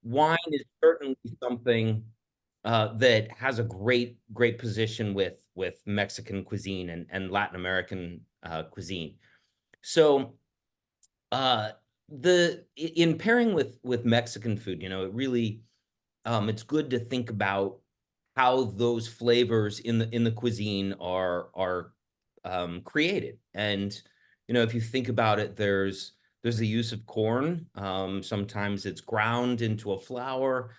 wine is certainly something that has a great position with Mexican cuisine and Latin American cuisine. So uh, in pairing with Mexican food, it really it's good to think about how those flavors in the cuisine are created. And if you think about it, there's the use of corn. Sometimes it's ground into a flour.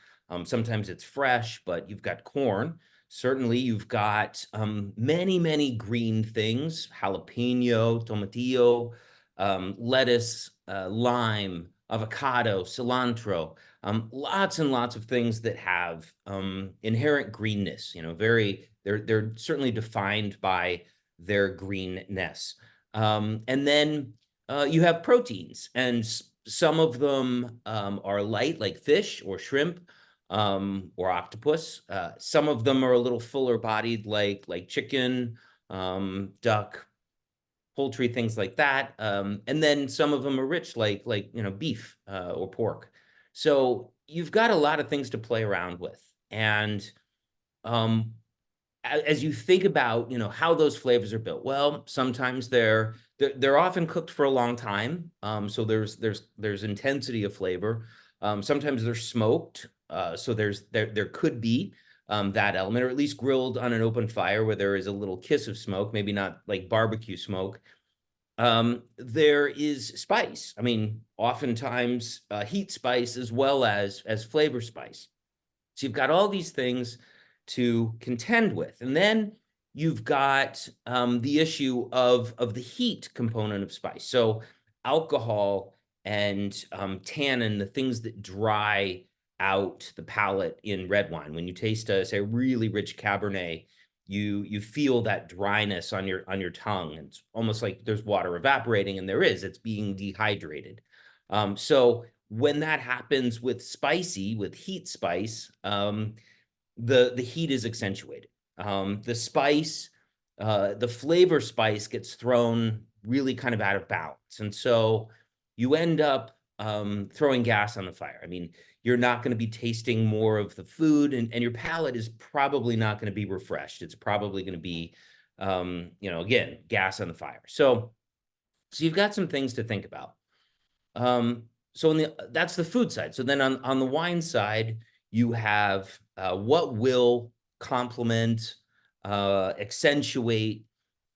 Sometimes it's fresh, but you've got corn. Certainly, you've got many green things: jalapeno, tomatillo, lettuce, lime, avocado, cilantro, lots and lots of things that have inherent greenness. They're certainly defined by their greenness. And then you have proteins, and some of them are light, like fish or shrimp or octopus. Some of them are a little fuller bodied, like chicken, duck, poultry, things like that. And then some of them are rich, like beef or pork. So you've got a lot of things to play around with. And um, as you think about how those flavors are built, well, sometimes they're often cooked for a long time. So there's intensity of flavor. Sometimes they're smoked. So there could be that element, or at least grilled on an open fire where there is a little kiss of smoke, maybe not like barbecue smoke. There is spice. I mean, oftentimes heat spice as well as flavor spice. So you've got all these things to contend with, and then you've got the issue of the heat component of spice. So alcohol and tannin, the things that dry out the palate in red wine. When you taste say, a really rich Cabernet, you feel that dryness on your tongue. It's almost like there's water evaporating, and there is. It's being dehydrated. So when that happens with heat spice, the heat is accentuated. The flavor spice gets thrown really kind of out of balance, and so you end up throwing gas on the fire. I mean, you're not going to be tasting more of the food, and your palate is probably not going to be refreshed. It's probably going to be, again, gas on the fire. So you've got some things to think about. So that's the food side. So then on the wine side, you have what will complement, accentuate,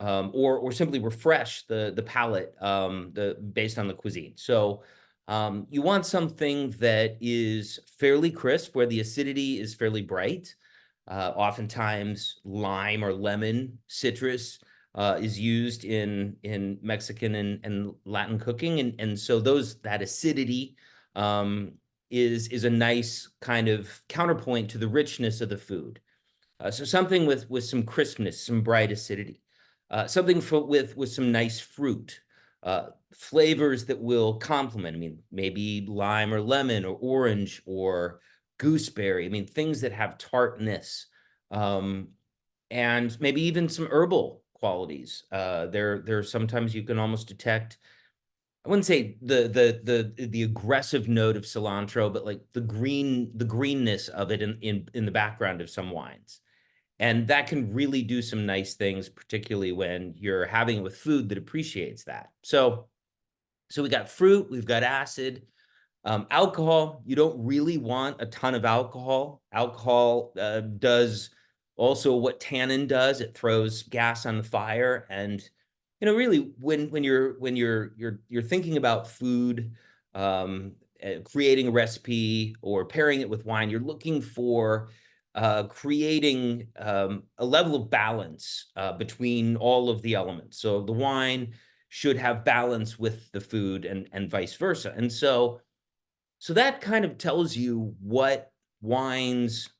or simply refresh the palate, based on the cuisine. So you want something that is fairly crisp, where the acidity is fairly bright. Oftentimes, lime or lemon, citrus is used in Mexican and Latin cooking, and so that acidity is a nice kind of counterpoint to the richness of the food. So something with some crispness, some bright acidity, something with some nice fruit, flavors that will complement. I mean, maybe lime or lemon or orange or gooseberry. I mean, things that have tartness. Um, and maybe even some herbal qualities. There sometimes you can almost detect. I wouldn't say the aggressive note of cilantro, but like the greenness of it in the background of some wines, and that can really do some nice things, particularly when you're having it with food that appreciates that. So we got fruit, we've got acid. Alcohol, you don't really want a ton of alcohol. Alcohol does also what tannin does. It throws gas on the fire. And really, when you're thinking about food, creating a recipe or pairing it with wine, you're looking for creating a level of balance between all of the elements. So the wine should have balance with the food, and vice versa. And so that kind of tells you what wines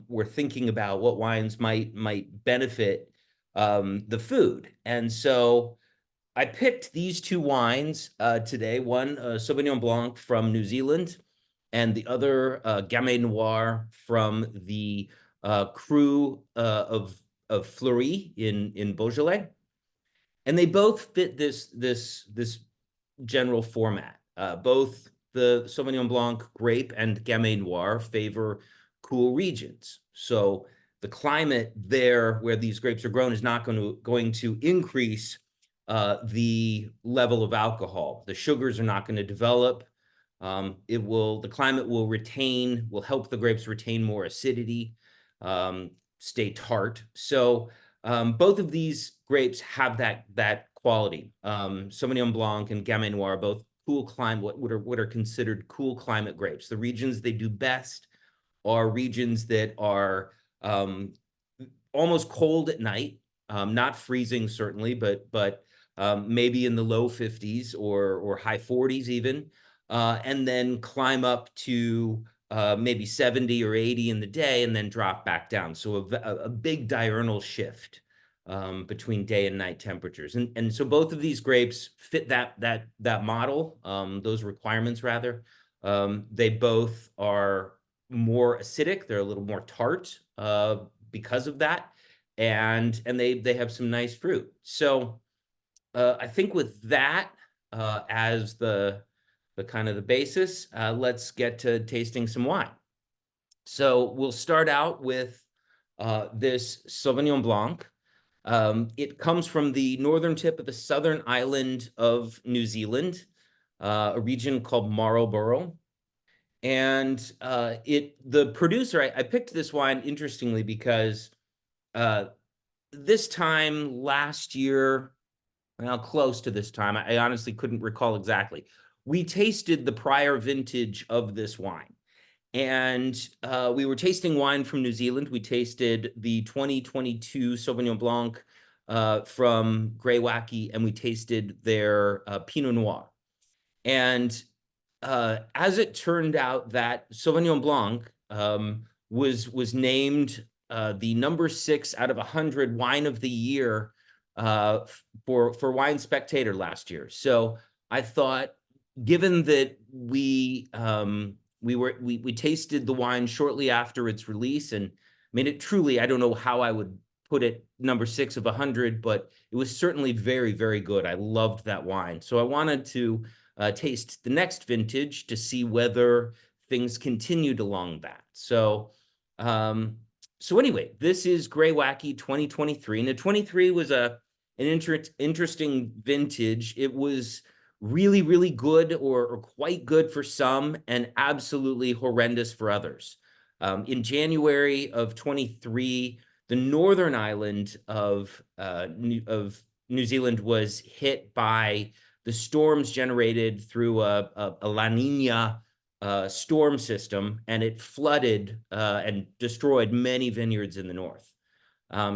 we're thinking about, what wines might benefit the food. And so I picked these two wines today. One, Sauvignon Blanc from New Zealand, and the other, Gamay Noir from the Cru of Fleury in Beaujolais. And they both fit this general format. Both the Sauvignon Blanc grape and Gamay Noir favor cool regions. So the climate there where these grapes are grown is not going to increase the level of alcohol. The sugars are not going to develop. The climate will help the grapes retain more acidity, stay tart. So both of these grapes have that quality. Sauvignon Blanc and Gamay Noir are both cool climate, what are considered cool climate grapes. The regions they do best are regions that are almost cold at night, not freezing certainly, but maybe in the low 50s or high 40s even, and then climb up to maybe 70 or 80 in the day and then drop back down. So a big diurnal shift between day and night temperatures. And so both of these grapes fit that model, those requirements rather. They both are more acidic. They're a little more tart because of that. And they have some nice fruit. So I think with that as the kind of the basis, let's get to tasting some wine. So we'll start out with this Sauvignon Blanc. It comes from the northern tip of the southern island of New Zealand, a region called Marlborough. And the producer, I picked this wine interestingly because this time last year, well, close to this time, I honestly couldn't recall exactly. We tasted the prior vintage of this wine. And we were tasting wine from New Zealand. We tasted the 2022 Sauvignon Blanc from Greywacke, and we tasted their Pinot Noir. And as it turned out, that Sauvignon Blanc was named the number 6 out of 100 wine of the year for Wine Spectator last year. So I thought, given that we tasted the wine shortly after its release, and I mean, it truly, I don't know how I would put it number 6 of 100, but it was certainly very, very good. I loved that wine. So I wanted to taste the next vintage to see whether things continued along that. So anyway, this is Greywacke 2023. Now, 23 was an interesting vintage. It was really, really good or quite good for some and absolutely horrendous for others. In January of 23, the northern island of New Zealand was hit by the storms generated through a La Nina storm system, and it flooded and destroyed many vineyards in the north.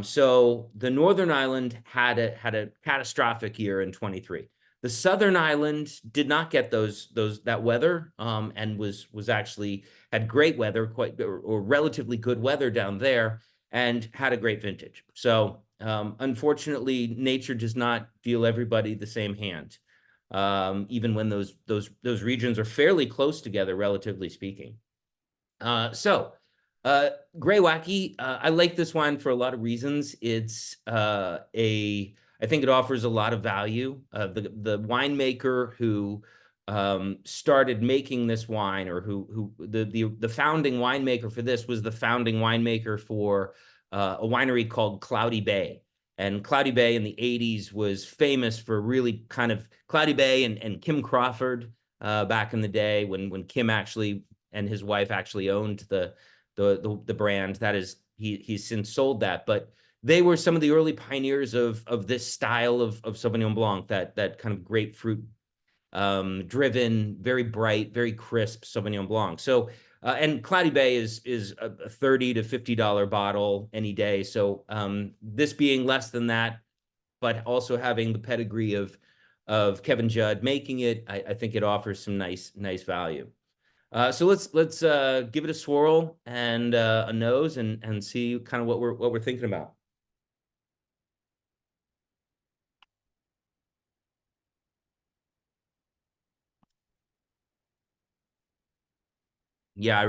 So the northern island had a catastrophic year in 23. The southern island did not get that weather, and was actually had great weather, or relatively good weather down there, and had a great vintage. So unfortunately, nature does not deal everybody the same hand, even when those regions are fairly close together, relatively speaking. Greywacke, I like this wine for a lot of reasons. It's I think it offers a lot of value. The winemaker who started making this wine, or the founding winemaker for this, was the founding winemaker for a winery called Cloudy Bay. And Cloudy Bay in the 80s was famous for really kind of Cloudy Bay and Kim Crawford back in the day when Kim actually and his wife actually owned the brand. That is, he's since sold that, but they were some of the early pioneers of this style of Sauvignon Blanc, that kind of grapefruit driven, very bright, very crisp Sauvignon Blanc. So and Cloudy Bay is a $30 to $50 bottle any day. So this being less than that, but also having the pedigree of Kevin Judd making it, I think it offers some nice value. So let's give it a swirl and a nose and see kind of what we're thinking about. Yeah, I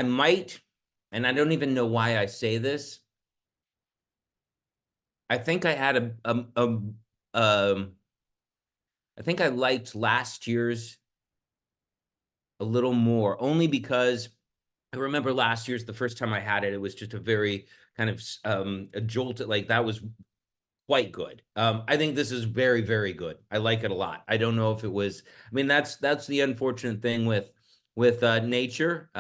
might, and I don't even know why I say this. I think I had a I think I liked last year's a little more, only because I remember last year's the first time I had it, it was just a very kind of a jolt. Like that was quite good. I think this is very, very good. I like it a lot. I don't know if it was. I mean, that's the unfortunate thing with nature.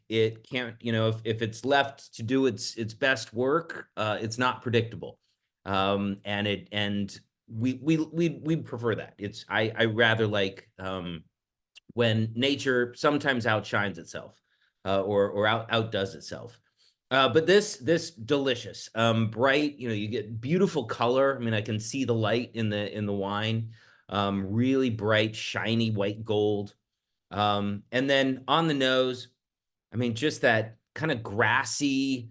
It can't, if it's left to do its best work, it's not predictable. And we prefer that. I rather like when nature sometimes outshines itself, or outdoes itself. But this delicious, bright. You get beautiful color. I mean, I can see the light in the wine. Really bright, shiny white gold. And then on the nose, I mean, just that kind of grassy,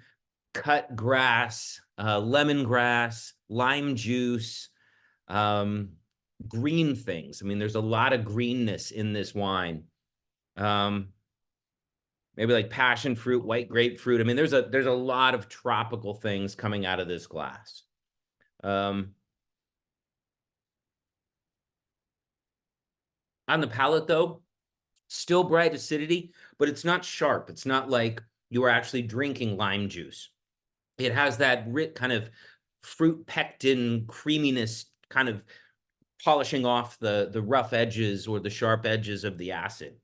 cut grass, lemongrass, lime juice, um, green things. I mean, there's a lot of greenness in this wine. Um, Maybe like passion fruit, white grapefruit. I mean, there's a lot of tropical things coming out of this glass. On the palate, though, still bright acidity, but it's not sharp. It's not like you are actually drinking lime juice. It has that rich kind of fruit pectin creaminess, kind of polishing off the rough edges or the sharp edges of the acid.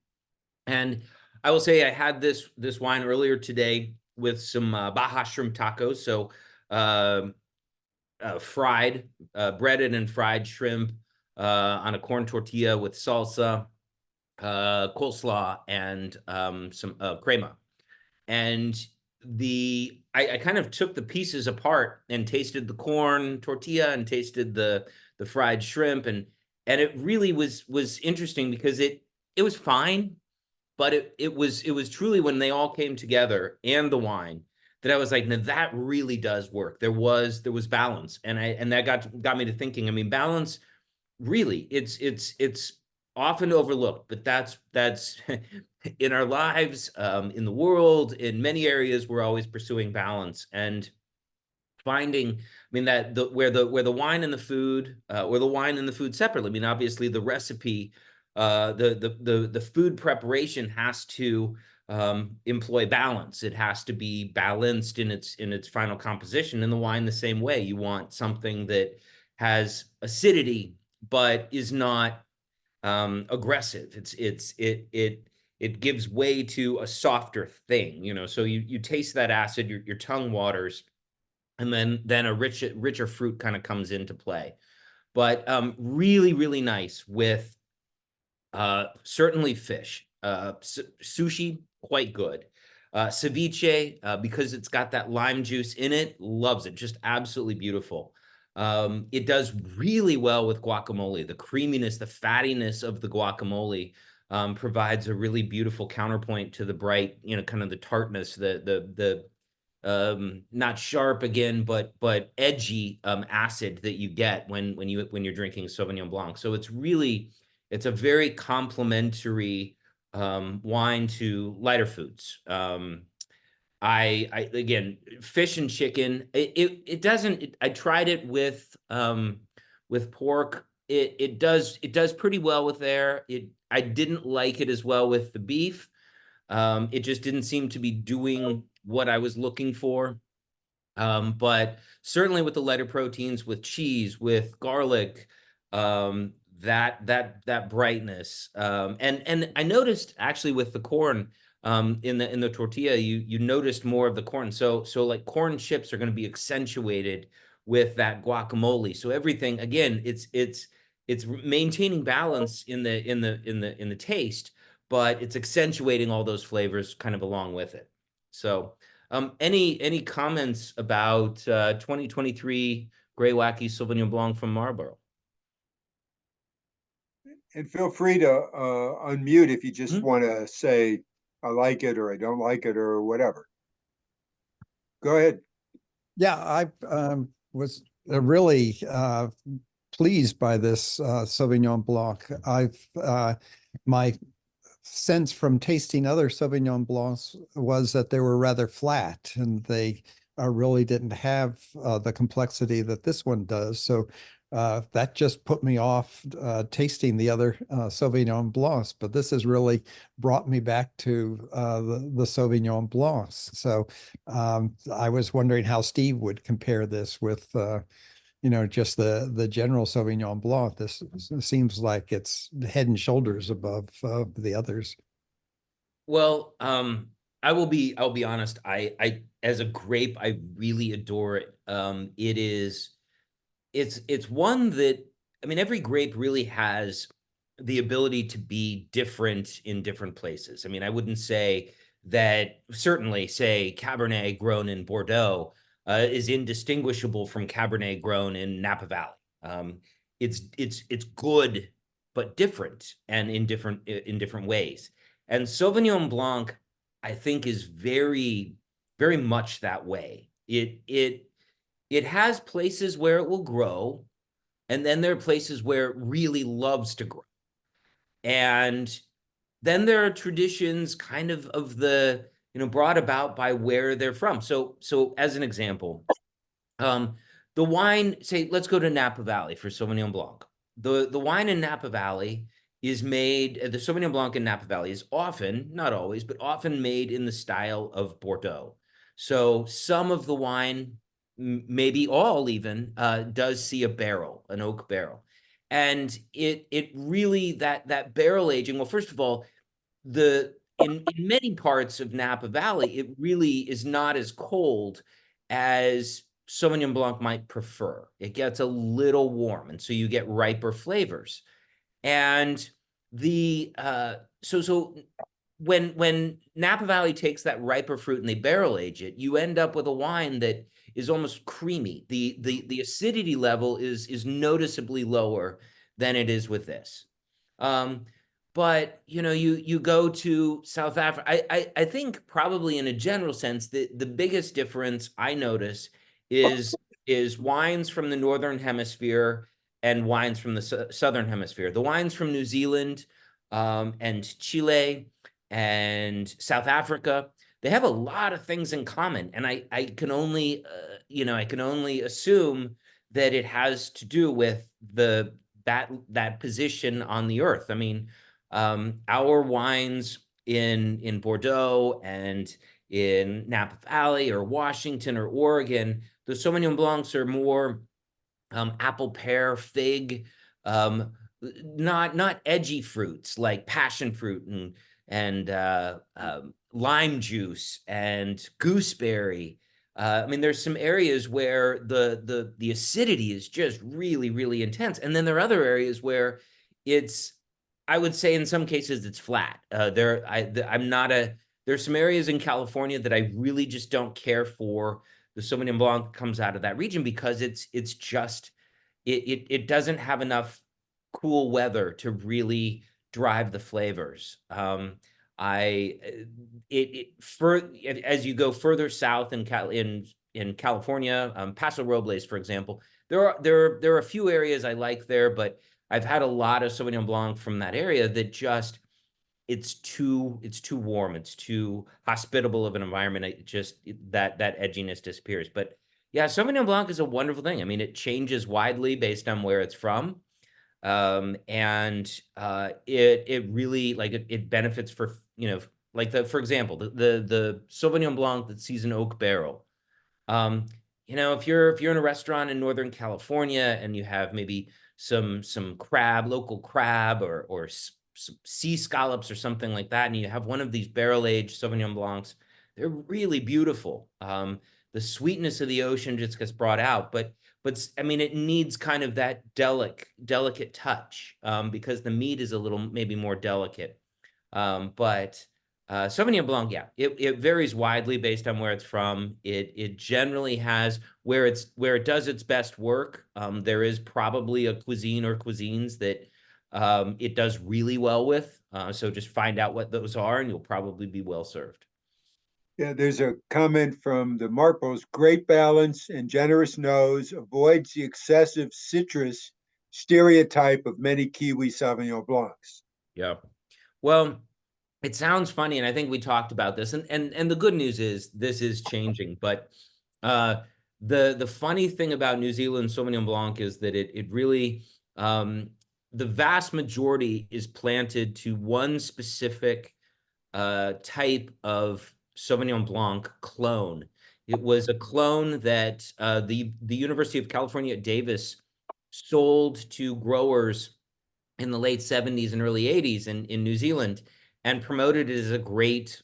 And I will say I had this wine earlier today with some Baja shrimp tacos. So fried, breaded and fried shrimp on a corn tortilla with salsa, coleslaw, and some crema. And I kind of took the pieces apart and tasted the corn tortilla and tasted the fried shrimp, and it really was interesting because it was fine, but it was truly when they all came together and the wine that I was like, no, that really does work. There was balance, and that got me to thinking. I mean, balance really, it's often overlooked, but that's in our lives, in the world, in many areas, we're always pursuing balance and finding. I mean, that where the wine and the food, or the wine and the food separately. I mean, obviously the recipe, the food preparation has to employ balance. It has to be balanced in its final composition. And the wine the same way. You want something that has acidity but is not aggressive. It gives way to a softer thing. So you taste that acid, your tongue waters, and then a richer fruit kind of comes into play. But really, really nice with certainly fish. Sushi, quite good. Ceviche, because it's got that lime juice in it, loves it. Just absolutely beautiful. It does really well with guacamole. The creaminess, the fattiness of the guacamole provides a really beautiful counterpoint to the bright, kind of the tartness, the not sharp again, but edgy acid that you get when you're drinking Sauvignon Blanc. So it's a very complementary wine to lighter foods. I again, fish and chicken. It doesn't. I tried it with pork. It does pretty well with there. I didn't like it as well with the beef. It just didn't seem to be doing what I was looking for. But certainly with the lighter proteins, with cheese, with garlic, that brightness. And I noticed actually with the corn, in the tortilla, you noticed more of the corn. So like corn chips are going to be accentuated with that guacamole. So everything, again, it's maintaining balance in the taste, but it's accentuating all those flavors kind of along with it. So any comments about 2023 Grey Wacky Sauvignon Blanc from Marlborough? And feel free to unmute if you just Hmm? want to say, I like it or I don't like it or whatever. Go ahead. Yeah, I was really pleased by this Sauvignon Blanc. My sense from tasting other Sauvignon Blancs was that they were rather flat and they really didn't have the complexity that this one does. So that just put me off tasting the other Sauvignon Blancs, but this has really brought me back to the Sauvignon Blancs. So I was wondering how Steve would compare this with just the general Sauvignon Blanc. This seems like it's head and shoulders above the others. Well, I'll be honest. I as a grape, I really adore it. It's one that, I mean, every grape really has the ability to be different in different places. I mean, I wouldn't say that, certainly say Cabernet grown in Bordeaux is indistinguishable from Cabernet grown in Napa Valley. It's good, but different, and in different ways. And Sauvignon Blanc, I think, is very, very much that way. It has places where it will grow, and then there are places where it really loves to grow. And then there are traditions kind of the, brought about by where they're from. So as an example, the wine, say, let's go to Napa Valley for Sauvignon Blanc. The wine in Napa Valley is made, the Sauvignon Blanc in Napa Valley is often, not always, but often made in the style of Bordeaux. So some of the wine, maybe all even, does see a barrel, an oak barrel. And it really, that barrel aging, well, first of all, in many parts of Napa Valley, it really is not as cold as Sauvignon Blanc might prefer. It gets a little warm, and so you get riper flavors. And so when Napa Valley takes that riper fruit and they barrel age it, you end up with a wine that is almost creamy. The acidity level is noticeably lower than it is with this. But you go to South Africa. I think probably in a general sense, the biggest difference I notice is wines from the Northern Hemisphere and wines from the Southern Hemisphere. The wines from New Zealand and Chile and South Africa, they have a lot of things in common. And I can only, I can only assume that it has to do with that position on the earth. I mean, our wines in Bordeaux and in Napa Valley or Washington or Oregon, the Sauvignon Blancs are more apple, pear, fig, not edgy fruits like passion fruit and lime juice and gooseberry. I mean, there's some areas where the acidity is just really, really intense, and then there are other areas where it's, I would say in some cases it's flat. There's some areas in California that I really just don't care for the Sauvignon Blanc that comes out of that region, because it's just, it doesn't have enough cool weather to really drive the flavors. As you go further south in California, Paso Robles, for example, there are a few areas I like there, but I've had a lot of Sauvignon Blanc from that area that just, it's too warm, it's too hospitable of an environment. That edginess disappears. But yeah, Sauvignon Blanc is a wonderful thing. I mean, it changes widely based on where it's from. And it really, like, it benefits for, like for example, the Sauvignon Blanc that sees an oak barrel. If you're in a restaurant in Northern California and you have maybe some crab, local crab, or some sea scallops or something like that, and you have one of these barrel-aged Sauvignon Blancs, they're really beautiful. The sweetness of the ocean just gets brought out, but I mean, it needs kind of that delicate touch, because the meat is a little maybe more delicate. But Sauvignon Blanc, yeah, it varies widely based on where it's from. It generally has where it does its best work. There is probably a cuisine or cuisines that it does really well with. So just find out what those are, and you'll probably be well served. Yeah, there's a comment from the Marples: great balance and generous nose, avoids the excessive citrus stereotype of many Kiwi Sauvignon Blancs. Yeah. Well, it sounds funny, and I think we talked about this, and the good news is this is changing, but The funny thing about New Zealand Sauvignon Blanc is that it really, the vast majority is planted to one specific type of Sauvignon Blanc clone. It was a clone that the University of California at Davis sold to growers in the late 70s and early 80s in New Zealand, and promoted it as a great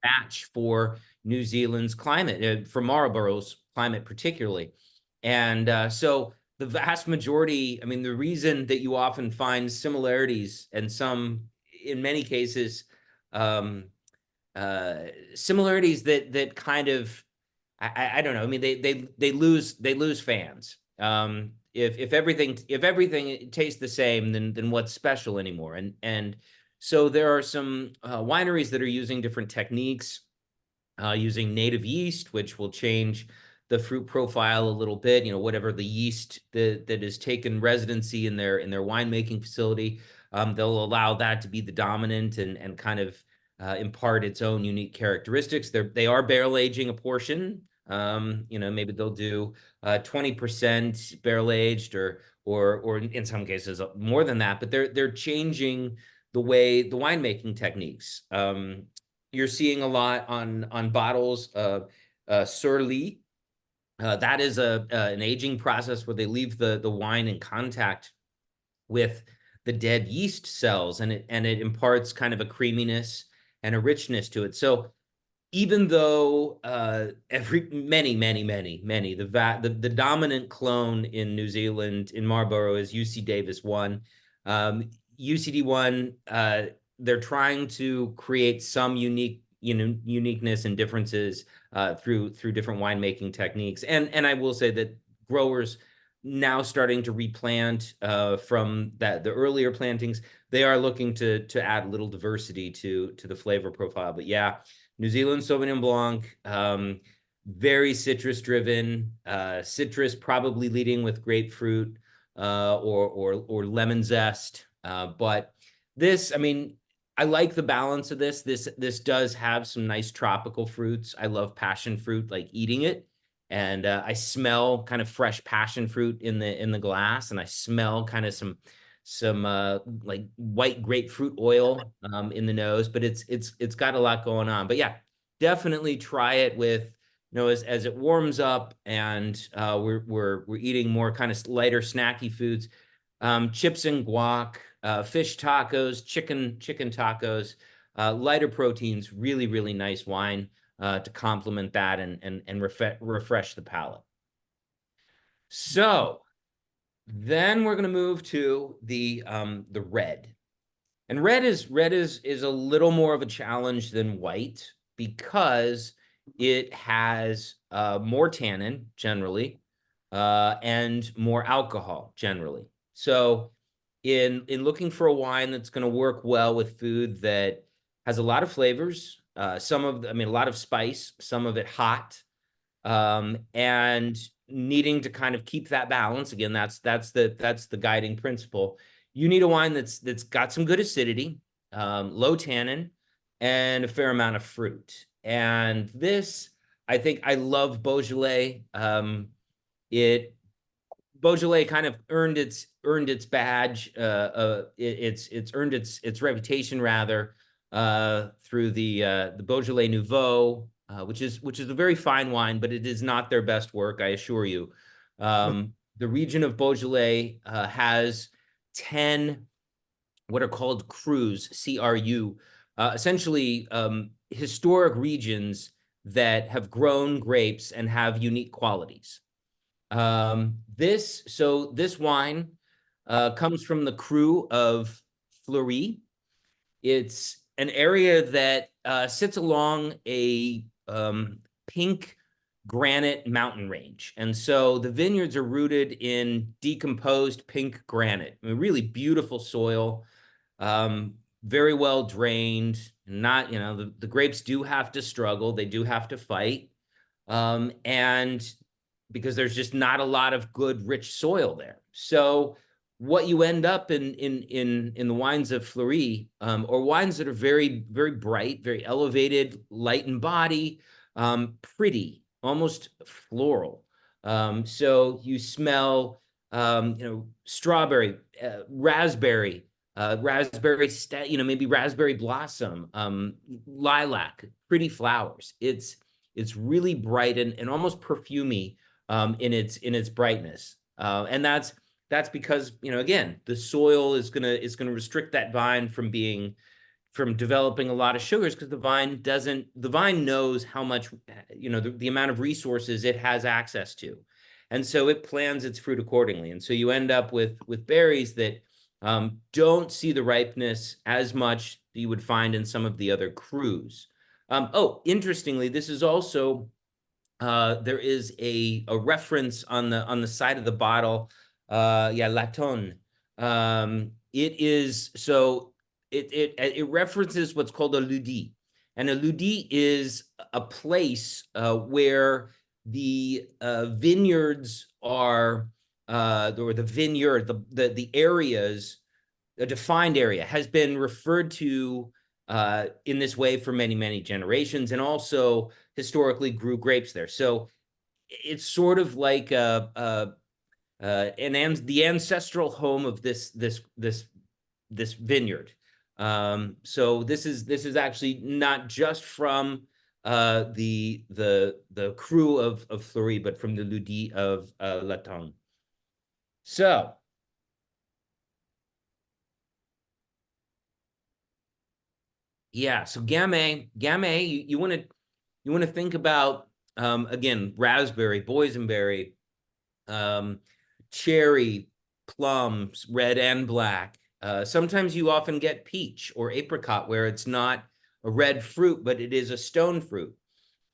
match for New Zealand's climate, for Marlboro's climate particularly. And so the vast majority, I mean, the reason that you often find similarities and some, in many cases, similarities that kind of, I don't know. I mean, they lose fans. If everything tastes the same, then what's special anymore? And so there are some wineries that are using different techniques, using native yeast, which will change the fruit profile a little bit. You know, whatever the yeast that has taken residency in their winemaking facility, they'll allow that to be the dominant and kind of impart its own unique characteristics. They are barrel aging a portion. You know, maybe they'll do 20% barrel aged, or in some cases more than that. But they're changing the way the winemaking techniques. You're seeing a lot on bottles of Surly. That is an aging process where they leave the wine in contact with the dead yeast cells, and it imparts kind of a creaminess and a richness to it. So even though the dominant clone in New Zealand in Marlborough is UC Davis 1, UCD 1, they're trying to create some uniqueness and differences through different winemaking techniques. And I will say that growers now starting to replant from the earlier plantings, they are looking to add a little diversity to the flavor profile. But yeah, New Zealand Sauvignon Blanc, very citrus driven, citrus probably leading with grapefruit or lemon zest. But this, I mean, I like the balance of this. This does have some nice tropical fruits. I love passion fruit, like eating it. And I smell kind of fresh passion fruit in the glass, and I smell kind of some like white grapefruit oil in the nose. But it's got a lot going on. But yeah, definitely try it with, you know, as it warms up, and we're eating more kind of lighter snacky foods, chips and guac, fish tacos, chicken tacos, lighter proteins. Really nice wine to complement that and refresh the palate. So then we're going to move to the red. And red is a little more of a challenge than white, because it has more tannin generally, and more alcohol generally. So in looking for a wine that's going to work well with food that has a lot of flavors, a lot of spice, some of it hot, and needing to kind of keep that balance. Again, that's the guiding principle. You need a wine that's got some good acidity, low tannin, and a fair amount of fruit. And this, I think, I love Beaujolais. Beaujolais kind of earned its badge. It's earned its reputation rather through the Beaujolais Nouveau, which is a very fine wine, but it is not their best work, I assure you. The region of Beaujolais has 10 what are called crus, C-R-U, essentially historic regions that have grown grapes and have unique qualities. This wine comes from the Cru of Fleury. It's an area that sits along a pink granite mountain range. And so the vineyards are rooted in decomposed pink granite. I mean, really beautiful soil, very well drained. Not, you know, the grapes do have to struggle. They do have to fight. And because there's just not a lot of good, rich soil there. So what you end up in the wines of Fleury, or wines that are very, very bright, very elevated, light in body, pretty, almost floral. So you smell, strawberry, raspberry, maybe raspberry blossom, lilac, pretty flowers. It's really bright and almost perfumey in its brightness. And that's because, again, the soil is gonna restrict that vine from developing a lot of sugars, because the vine knows how much, the amount of resources it has access to. And so it plans its fruit accordingly. And so you end up with berries that don't see the ripeness as much that you would find in some of the other crus. Interestingly, this is also, there is a reference on the side of the bottle, Laton. It is, so it references what's called a ludi. And a ludi is a place where the vineyards are, or the vineyard, the areas, a defined area has been referred to in this way for many, many generations, and also historically grew grapes there. So it's sort of like the ancestral home of this vineyard. So this is actually not just from the cru of Fleury, but from the Ludi of Laton. So yeah, so Gamay, you want to think about, again, raspberry, boysenberry, cherry, plums, red and black. Sometimes you often get peach or apricot, where it's not a red fruit, but it is a stone fruit.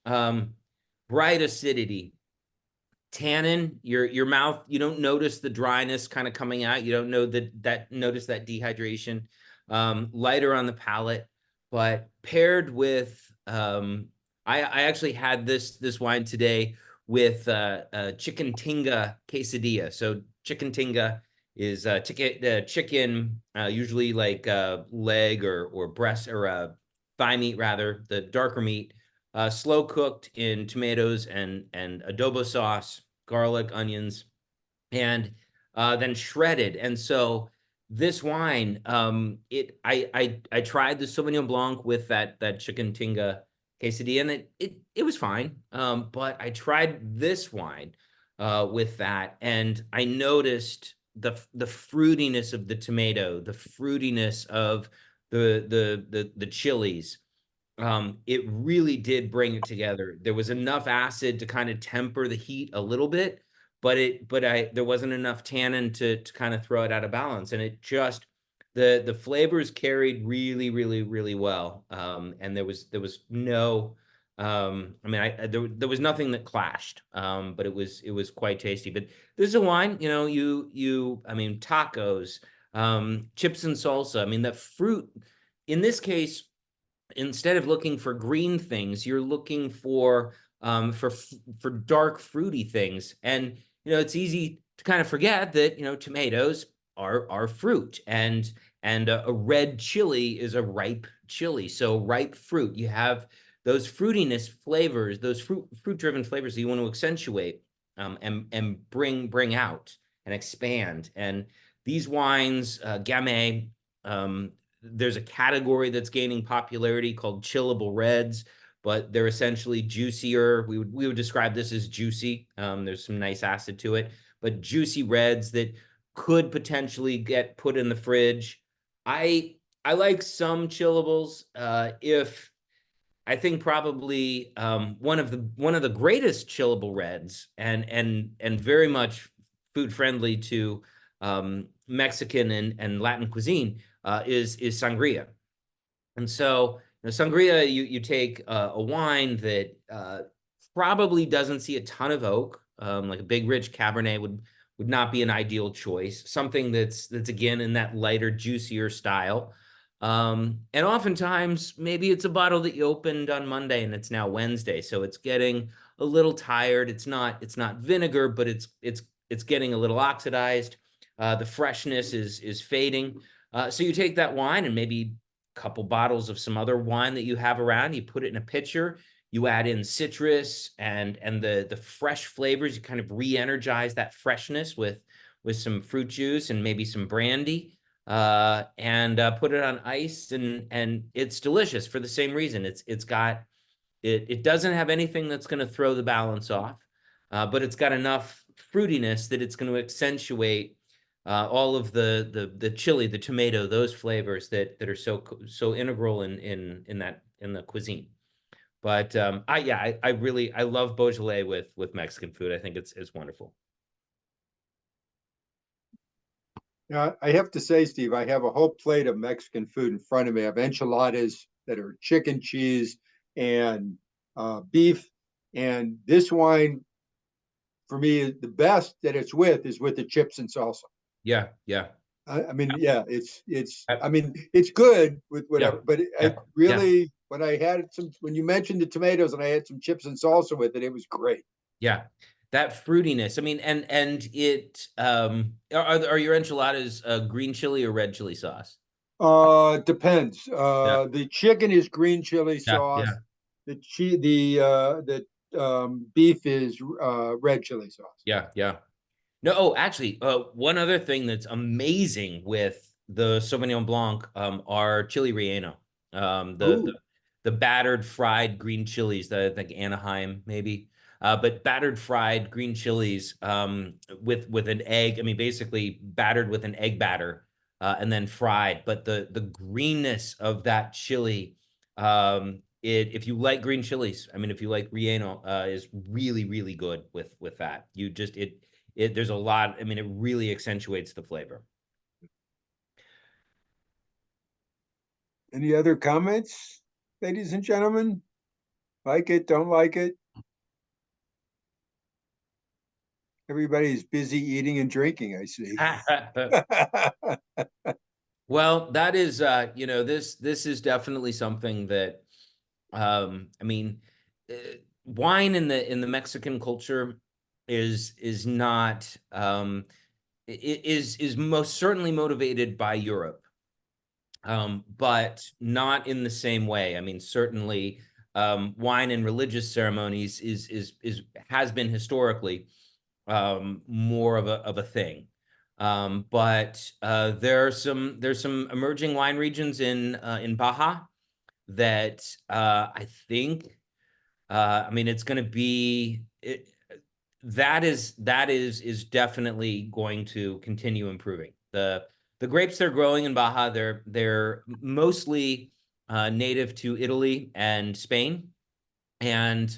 Bright acidity, tannin, your mouth, you don't notice the dryness kind of coming out. You don't know notice that dehydration. Lighter on the palate, but paired with, I actually had this wine today with chicken tinga quesadilla. So chicken tinga is chicken, usually like leg or breast, or thigh meat rather, the darker meat, slow cooked in tomatoes and adobo sauce, garlic, onions, and then shredded. And so this wine, I tried the Sauvignon Blanc with that chicken tinga quesadilla, and it was fine. But I tried this wine with that, and I noticed the fruitiness of the tomato, the fruitiness of the chilies. It really did bring it together. There was enough acid to kind of temper the heat a little bit, but there wasn't enough tannin to kind of throw it out of balance. And it just, the flavors carried really, really, really well. And there was no, there was nothing that clashed. But it was quite tasty. But this is a wine, tacos, chips and salsa. The fruit in this case, instead of looking for green things, you're looking for dark fruity things. And it's easy to kind of forget that tomatoes are fruit, and a red chili is a ripe chili. So ripe fruit, you have those fruitiness flavors, those fruit driven flavors that you want to accentuate, and bring out and expand. And these wines, Gamay, there's a category that's gaining popularity called chillable reds, but they're essentially juicier. We would describe this as juicy. There's some nice acid to it, but juicy reds that could potentially get put in the fridge. I like some chillables. If I think probably one of the greatest chillable reds, and very much food friendly to Mexican and Latin cuisine, is sangria. And so sangria, you take a wine that probably doesn't see a ton of oak, like a big rich Cabernet would not be an ideal choice. Something that's again in that lighter, juicier style. And oftentimes maybe it's a bottle that you opened on Monday and it's now Wednesday, so it's getting a little tired. It's not vinegar, but it's getting a little oxidized. The freshness is fading. So you take that wine and maybe a couple bottles of some other wine that you have around, you put it in a pitcher, you add in citrus and the fresh flavors, you kind of re-energize that freshness with some fruit juice and maybe some brandy, and put it on ice, and it's delicious for the same reason. It doesn't have anything that's going to throw the balance off, but it's got enough fruitiness that it's going to accentuate all of the chili, the tomato, those flavors that are so integral in the cuisine. But I really love Beaujolais with Mexican food. I think it's wonderful. Now, I have to say, Steve, I have a whole plate of Mexican food in front of me. I have enchiladas that are chicken, cheese, and beef. And this wine, for me, the best that it's with is with the chips and salsa. Yeah, yeah, I mean, yeah, it's I- I mean, it's good with whatever, Yeah, but yeah, I really, when you mentioned the tomatoes and I had some chips and salsa with it, it was great. yeah. That fruitiness. I mean, and it are your enchiladas green chili or red chili sauce? Depends. Yeah, The chicken is green chili yeah, sauce. yeah. The beef is red chili sauce. Yeah, yeah. No, oh, actually, one other thing that's amazing with the Sauvignon Blanc are chili relleno. The Ooh, the battered fried green chilies that I think Anaheim maybe. But battered fried green chilies with an egg. I mean, basically battered with an egg batter and then fried. But the greenness of that chili, if you like green chilies, I mean, if you like relleno, is really really good with that. You just there's a lot. I mean, it really accentuates the flavor. any other comments, ladies and gentlemen? Like it, don't like it? Everybody's busy eating and drinking, I see. Well, that is, this is definitely something that, I mean, uh, wine in the Mexican culture is not, is most certainly motivated by Europe, but not in the same way. I mean, certainly, wine in religious ceremonies has been historically more of a thing. But there's some emerging wine regions in Baja that I think I mean it's going to be that is definitely going to continue improving. The grapes they're growing in Baja, they're mostly native to Italy and Spain, and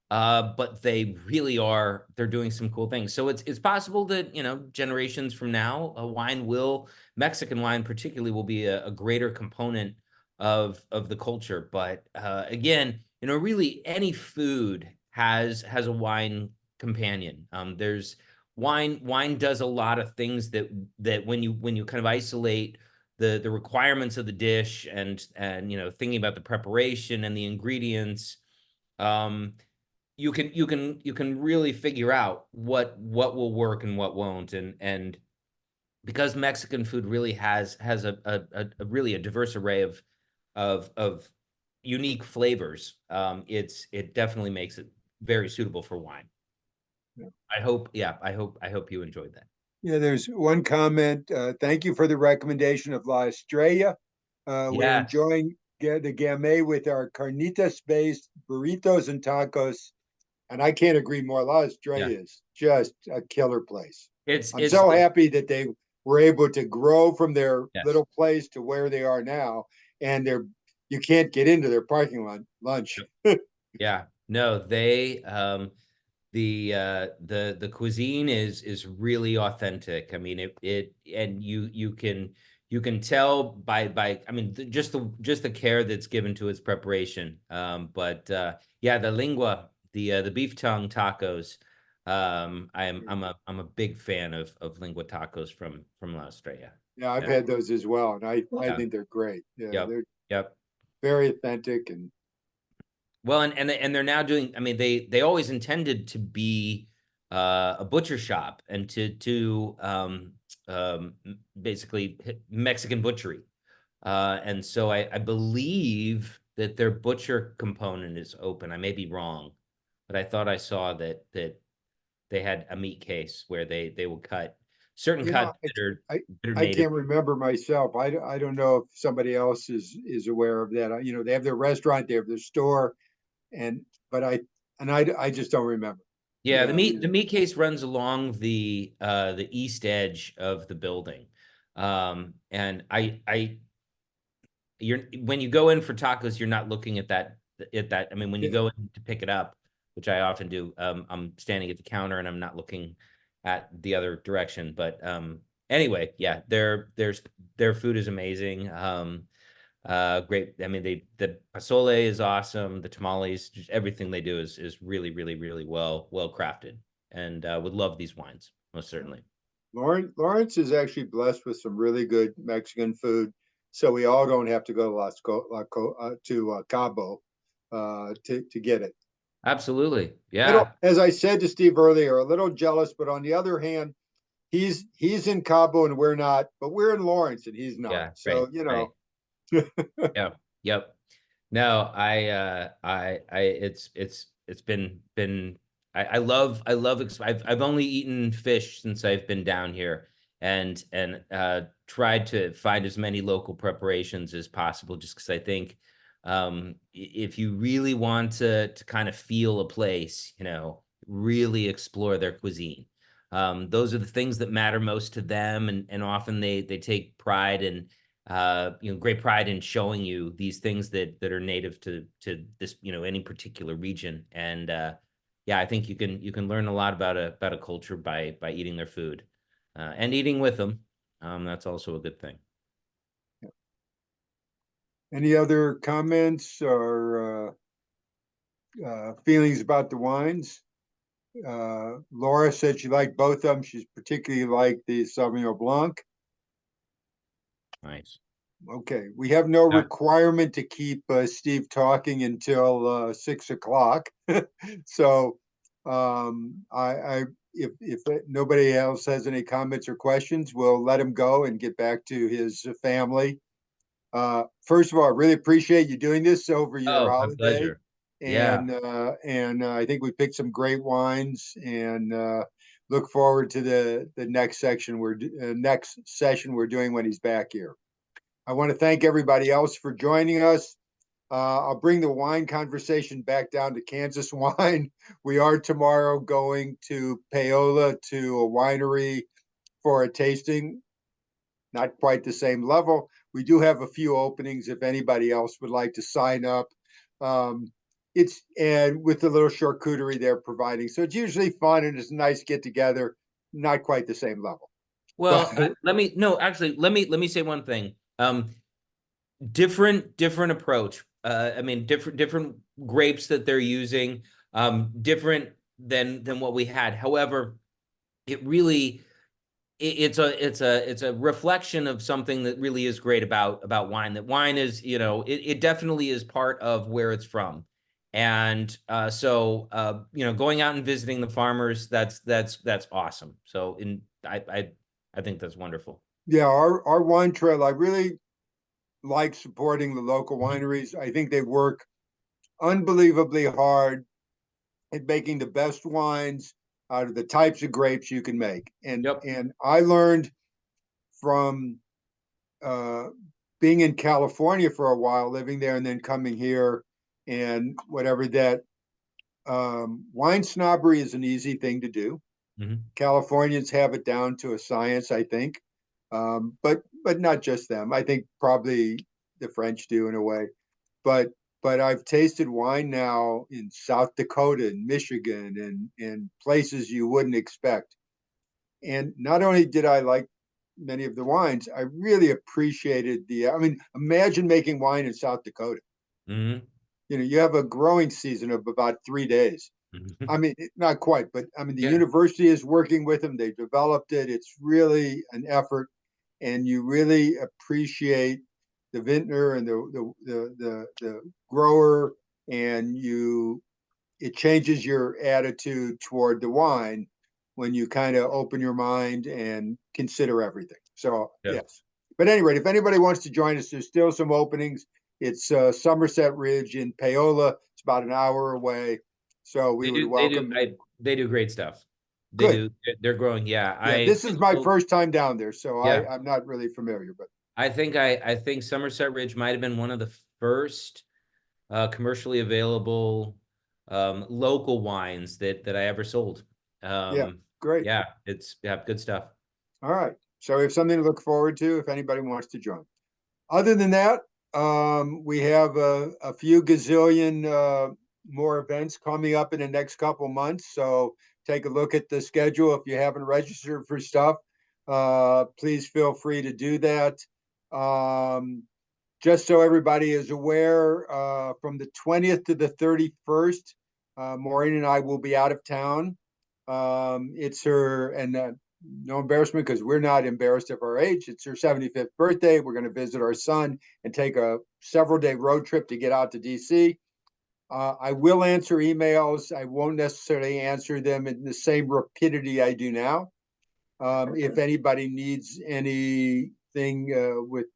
but they really are, they're doing some cool things. So it's possible that, generations from now, Mexican wine particularly will be a greater component of the culture. But again, really any food has a wine companion. There's wine does a lot of things that when you kind of isolate the requirements of the dish and thinking about the preparation and the ingredients, um, you can really figure out what will work and what won't. And because Mexican food really has a really a diverse array of unique flavors, it definitely makes it very suitable for wine. Yeah. I hope you enjoyed that. Yeah, there's one comment. Thank you for the recommendation of La Estrella. We're Yes. enjoying the Gamay with our carnitas-based burritos and tacos. And I can't agree more. La Estrella Yeah. is just a killer place. It's I'm it's so happy that they were able to grow from their yes. little place to where they are now. And you can't get into their parking lot lunch. Yeah. No, the cuisine is really authentic. I mean, and you can tell by I mean just the care that's given to its preparation. But yeah, the lingua, the beef tongue tacos. I'm a big fan of lingua tacos from La Estrella. Yeah, I've Yeah. had those as well. And I Yeah. think they're great. Yeah, Yep. they're Yep. very authentic and Well, and they're now doing. I mean, they always intended to be a butcher shop and to basically Mexican butchery, and so I believe that their butcher component is open. I may be wrong, but I thought I saw that they had a meat case where they will cut certain You know, cuts that are I native. can't remember myself. I don't know if somebody else is aware of that. You know, they have their restaurant, they have their store, and but I just don't remember. Yeah, the meat case runs along the east edge of the building. And you're when you go in for tacos, you're not looking at that. I mean, when you Yeah. go in to pick it up, which I often do, I'm standing at the counter and I'm not looking at the other direction. But anyway, yeah, their food is amazing. Great. I mean, the pozole is awesome. The tamales, just everything they do is really, really, really well crafted. And would love these wines, most certainly. Lawrence is actually blessed with some really good Mexican food, so we all don't have to go to Cabo to get it. Absolutely. Little, Yeah. as I said to Steve earlier, a little jealous, but on the other hand, he's in Cabo and we're not, but we're in Lawrence and he's not. Yeah. So, Right. you Right. know, Yeah. Yep. No, it's been, I've only eaten fish since I've been down here and tried to find as many local preparations as possible, just because I think, if you really want to kind of feel a place, really explore their cuisine. Those are the things that matter most to them. And often they take pride in, great pride in showing you these things that are native to this, any particular region. And yeah, I think you can learn a lot about a culture by eating their food, and eating with them. That's also a good thing. any other comments or feelings about the wines? Laura said she liked both of them. She's particularly liked the Sauvignon Blanc. Nice. Okay, we have no Yeah. requirement to keep Steve talking until 6 o'clock. So I if nobody else has any comments or questions, we'll let him go and get back to his family. First of all, I really appreciate you doing this over your Oh, my holiday. pleasure. Yeah. And I think we picked some great wines and look forward to the next section next session we're doing when he's back here. I want to thank everybody else for joining us. I'll bring the wine conversation back down to Kansas wine. We are tomorrow going to Paola to a winery for a tasting. Not quite the same level. We do have a few openings if anybody else would like to sign up. And with the little charcuterie they're providing. So it's usually fun and it's a nice get together. Not quite the same level. Well, But let me say one thing. Different approach. I mean, different grapes that they're using, different than what we had. However, it really it's a reflection of something that really is great about wine. That wine is, it definitely is part of where it's from. And so going out and visiting the farmers, that's awesome. So I think that's wonderful. yeah, our wine trail, I really like supporting the local Mhm. wineries. I think they work unbelievably hard at making the best wines out of the types of grapes you can make. Yep. And I learned from uh, being in California for a while, living there, and then coming here, and whatever that wine snobbery is an easy thing to do. Mhm. Californians have it down to a science, I think, but not just them. I think probably the French do in a way. But I've tasted wine now in South Dakota and Michigan and places you wouldn't expect. And not only did I like many of the wines, I really appreciated I mean, imagine making wine in South Dakota. Mhm. You have a growing season of about 3 days. I Mhm. mean, not quite, but I mean, the Yeah. university is working with them. They developed it. It's really an effort, and you really appreciate the vintner and the grower, and it changes your attitude toward the wine when you kind of open your mind and consider everything. So Yeah. yes, but anyway, if anybody wants to join us, there's still some openings. It's Somerset Ridge in Paola. It's about an hour away. So we would welcome. They do great stuff. Good. They're growing. Yeah. Yeah, this is my first time down there, so Yeah. I'm not really familiar, but I think Somerset Ridge might have been one of the first commercially available local wines that I ever sold. great. Yeah, good stuff. All right. So we have something to look forward to if anybody wants to join. Other than that, we have a few gazillion more events coming up in the next couple months. So take a look at the schedule. If you haven't registered for stuff, please feel free to do that. Just so everybody is aware, from the 20th to the 31st, Maureen and I will be out of town. It's her, and no embarrassment because we're not embarrassed of our age. It's her 75th birthday. We're going to visit our son and take a several-day road trip to get out to DC. I will answer emails. I won't necessarily answer them in the same rapidity I do now. If anybody needs anything with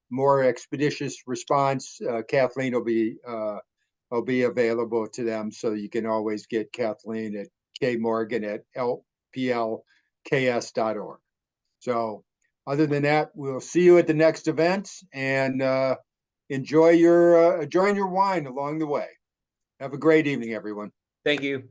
more expeditious response, Kathleen will be available to them. So you can always get Kathleen at kmorgan@lplks.org. So other than that, we'll see you at the next event, and enjoy your wine along the way. Have a great evening, everyone. Thank you.